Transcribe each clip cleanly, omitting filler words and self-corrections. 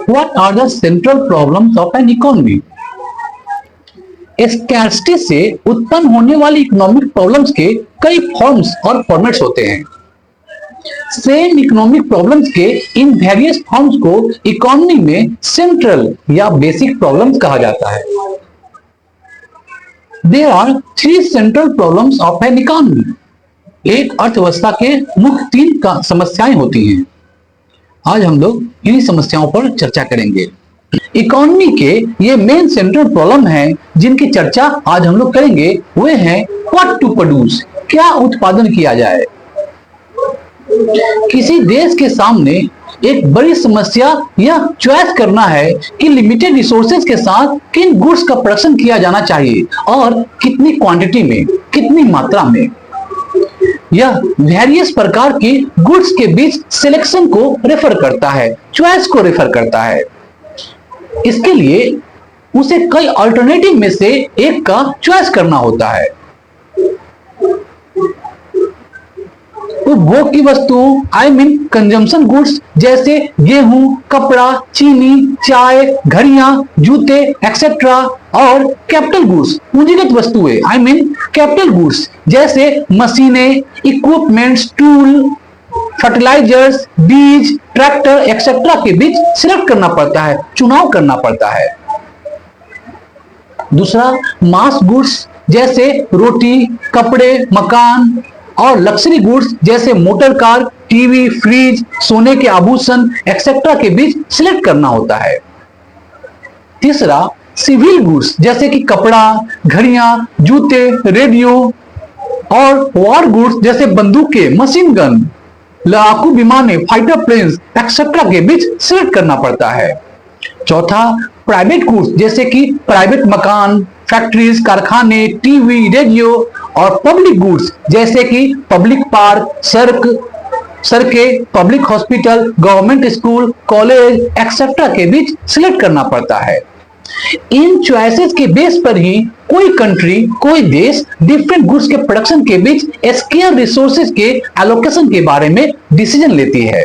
What are the central problems of an economy? Scarcity से उत्पन्न होने वाली इकोनॉमिक प्रॉब्लम्स के कई फॉर्म्स और फॉर्मेट्स होते हैं। सेम इकोनॉमिक प्रॉब्लम्स के इन वेरियस फॉर्म्स को इकोनॉमी में सेंट्रल या बेसिक प्रॉब्लम्स कहा जाता है। There are three central problems of an economy. एक अर्थव्यवस्था के मुख्य तीन समस्याएं होती हैं। आज हम लोग इन्हीं समस्याओं पर चर्चा करेंगे। इकोनॉमी के ये मेन सेंट्रल प्रॉब्लम हैं जिनकी चर्चा आज हम लोग करेंगे। वे हैं व्हाट टू प्रोड्यूस, क्या उत्पादन किया जाए। किसी देश के सामने एक बड़ी समस्या यह चॉइस करना है कि लिमिटेड रिसोर्सेज के साथ किन गुड्स का प्रोडक्शन किया जाना चाहिए और कितनी क्वांटिटी में, कितनी मात्रा में। यह वेरियस प्रकार की गुड्स के बीच सिलेक्शन को रेफर करता है, चॉइस को रेफर करता है। इसके लिए उसे कई अल्टरनेटिव में से एक का चॉइस करना होता है। उपभोग की वस्तुओं आई मीन कंजम्पशन गुड्स जैसे गेहूं, कपड़ा, चीनी, चाय, घड़ियां, जूते एक्सेट्रा, और कैपिटल गुड्स पूंजीगत वस्तुएं आई मीन कैपिटल गुड्स जैसे मशीनें, इक्विपमेंट्स, टूल, फर्टिलाइजर्स, बीज, ट्रैक्टर एक्सेट्रा के बीच सिलेक्ट करना पड़ता है, चुनाव करना पड़ता है। दूसरा मास गुड्स जैसे रोटी, कपड़े, मकान, और लग्जरी गुड्स जैसे मोटर कार, टीवी, फ्रिज, सोने के आभूषण एक्सेट्रा के बीच सिलेक्ट करना होता है। तीसरा सिविल गुड्स जैसे कि कपड़ा, घड़ियां, जूते, रेडियो, और वॉर गुड्स जैसे बंदूकें, मशीन गन, लड़ाकू विमानें, फाइटर प्लेन्स एक्सेट्रा के बीच सिलेक्ट करना पड़ता है। चौथा प्राइवेट गुड्स जैसे कि प्राइवेट मकान, फैक्ट्रीज, कारखाने, टीवी, रेडियो, और पब्लिक गुड्स जैसे कि पब्लिक पार्क, सड़कें, public hospital, government school, college etcetera के बीच सिलेक्ट करना पड़ता है। इन चॉइसेस के बेस पर ही कोई कंट्री, कोई देश डिफरेंट गुड्स के प्रोडक्शन के बीच स्केयर रिसोर्सेज के एलोकेशन के बारे में डिसीजन लेती है।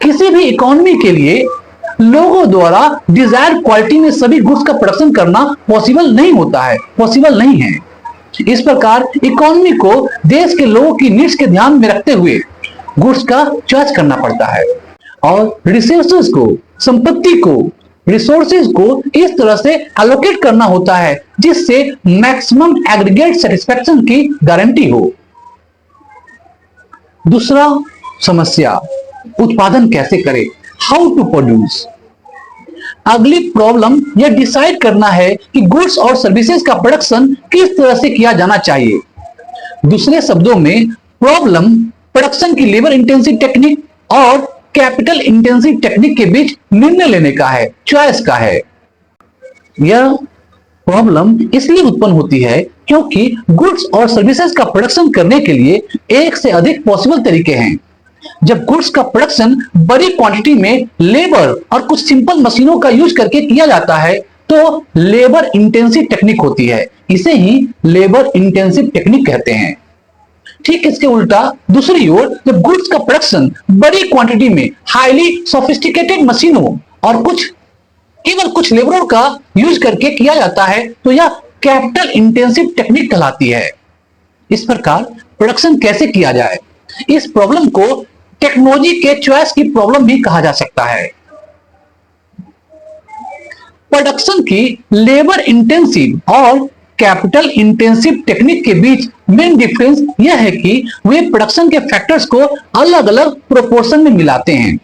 किसी भी इकोनॉमी के लिए लोगों द्वारा डिजायर्ड क्वालिटी में सभी गुड्स का प्रोडक्शन करना पॉसिबल नहीं होता है, पॉसिबल नहीं है। इस प्रकार इकोनॉमी को देश के लोगों की नीड्स के ध्यान में रखते हुए गुड्स का चॉइस करना पड़ता है और रिसोर्सेज को, संपत्ति को, रिसोर्सेज को इस तरह से एलोकेट करना होता है जिससे मैक्सिमम एग्रीगेट सेटिस्फैक्शन की गारंटी हो। दूसरा समस्या उत्पादन कैसे करें, हाउ टू प्रोड्यूस। अगली प्रॉब्लम यह डिसाइड करना है कि गुड्स और सर्विसेज का प्रोडक्शन किस तरह से किया जाना चाहिए। दूसरे शब्दों में प्रॉब्लम प्रोडक्शन की लेबर इंटेंसिव टेक्निक और कैपिटल इंटेंसिव टेक्निक के बीच निर्णय लेने का है, चॉइस का है। यह प्रॉब्लम इसलिए उत्पन्न होती है क्योंकि गुड्स और सर्विसेज का प्रोडक्शन करने के लिए एक से अधिक पॉसिबल तरीके हैं। जब गुड्स का प्रोडक्शन बड़ी क्वांटिटी में लेबर और कुछ सिंपल मशीनों का यूज करके किया जाता है तो लेबर इंटेंसिव टेक्निक होती है, इसे ही लेबर इंटेंसिव टेक्निक कहते हैं। ठीक इसके उल्टा दूसरी ओर जब गुड्स का प्रोडक्शन बड़ी क्वांटिटी में हाईली सोफिस्टिकेटेड मशीनों और केवल कुछ लेबरों का यूज करके किया जाता है तो यह कैपिटल इंटेंसिव टेक्निक कहलाती है। इस प्रकार प्रोडक्शन कैसे किया जाए, इस प्रॉब्लम को टेक्नोलॉजी के चॉइस की प्रॉब्लम भी कहा जा सकता है। प्रोडक्शन की लेबर इंटेंसिव और कैपिटल इंटेंसिव टेक्निक के बीच मेन डिफरेंस यह है कि वे प्रोडक्शन के फैक्टर्स को अलग अलग प्रोपोर्शन में मिलाते हैं।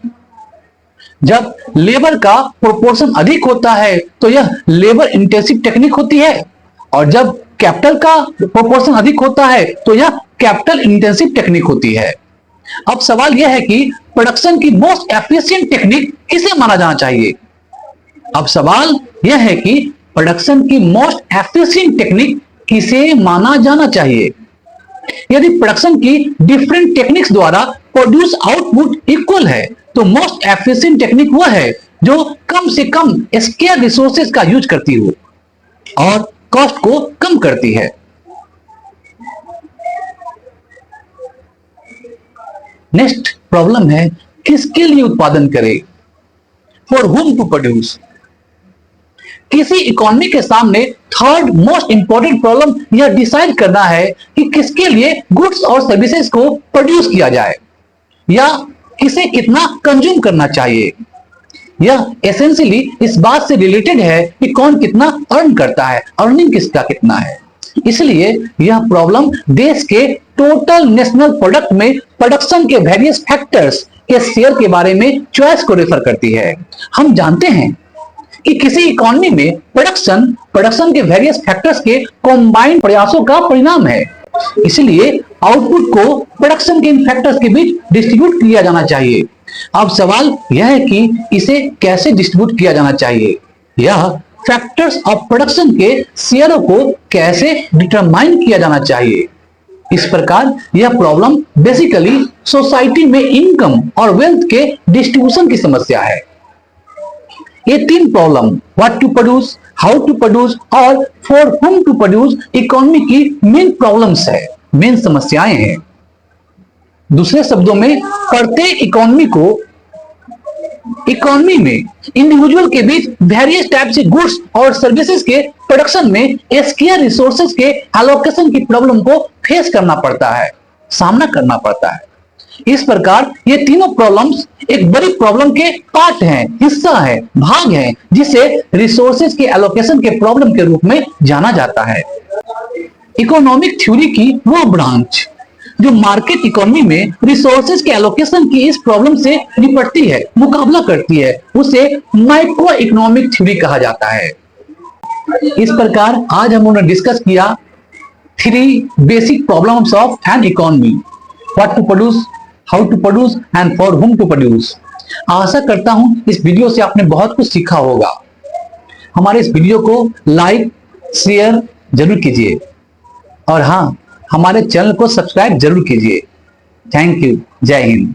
जब लेबर का प्रोपोर्शन अधिक होता है तो यह लेबर इंटेंसिव टेक्निक होती है और जब कैपिटल का प्रोपोर्शन अधिक होता है तो यह कैपिटल इंटेंसिव टेक्निक होती है। अब सवाल यह है कि प्रोडक्शन की मोस्ट एफिशिएंट टेक्निक किसे माना जाना चाहिए। अब सवाल यह है कि प्रोडक्शन की मोस्ट एफिशिएंट टेक्निक किसे माना जाना चाहिए। यदि प्रोडक्शन की डिफरेंट टेक्निक्स द्वारा प्रोड्यूस आउटपुट इक्वल है तो मोस्ट एफिशिएंट टेक्निक वह है जो कम से कम स्केयर रिसोर्सेज का यूज करती हो और कॉस्ट को कम करती है। नेक्स्ट प्रॉब्लम है किसके लिए उत्पादन करें। For whom to produce. किसी इकोनॉमी के सामने थर्ड मोस्ट इंपॉर्टेंट प्रॉब्लम यह डिसाइड करना है कि किसके लिए गुड्स और सर्विसेज को प्रोड्यूस किया जाए या किसे कितना कंज्यूम करना चाहिए। यह एसेंशियली इस बात से रिलेटेड है कि कौन कितना अर्न करता है, अर्निंग किसका कितना है। इसलिए यह प्रॉब्लम देश के टोटल नेशनल प्रोडक्ट में प्रोडक्शन के वेरियस फैक्टर्स के शेयर के बारे में चॉइस को रेफर करती है। हम जानते हैं कि किसी इकोनॉमी में प्रोडक्शन के वेरियस फैक्टर्स के कंबाइंड प्रयासों का परिणाम है। इसलिए आउटपुट को प्रोडक्शन के इन फैक्टर्स के बीच डिस्ट्रीब्यूट किया जाना चाहिए। अब सवाल यह है कि इसे कैसे डिस्ट्रीब्यूट किया जाना चाहिए। यह फैक्टर्स ऑफ प्रोडक्शन के शेयरों को कैसे डिटरमाइन किया जाना चाहिए। इस प्रकार यह प्रॉब्लम बेसिकली सोसाइटी में इनकम और वेल्थ के डिस्ट्रीब्यूशन की समस्या है। ये तीन problem, what to produce, how to produce और for whom to produce, economy की मेन प्रॉब्लम्स है, मेन समस्याएं हैं। दूसरे शब्दों में प्रत्येक इकोनॉमी में इंडिविजुअल के बीच वेरियस टाइप से गुड्स और सर्विसेज के प्रोडक्शन में स्केयर रिसोर्सेज के एलोकेशन की प्रॉब्लम को फेस करना पड़ता है, सामना करना पड़ता है। इस प्रकार ये तीनों प्रॉब्लम्स एक बड़ी प्रॉब्लम के पार्ट हैं, हिस्सा है, भाग है, जिसे रिसोर्सेज के एलोकेशन के प्रॉब्लम के रूप में जाना जाता है। इकोनॉमिक थ्योरी की वो ब्रांच जो मार्केट इकोनॉमी में रिसोर्सेज के एलोकेशन की इस प्रॉब्लम से निपटती है, मुकाबला करती है, उसे माइक्रो इकोनॉमिक थ्योरी कहा जाता है। इस प्रकार आज हम उन्होंने डिस्कस किया 3 basic problems of an economy, what to produce, how to produce and for whom to produce. आशा करता हूं इस वीडियो से आपने बहुत कुछ सीखा होगा। हमारे इस वीडियो को लाइक शेयर जरूर कीजिए और हाँ, हमारे चैनल को सब्सक्राइब जरूर कीजिए। Thank you. जय हिंद।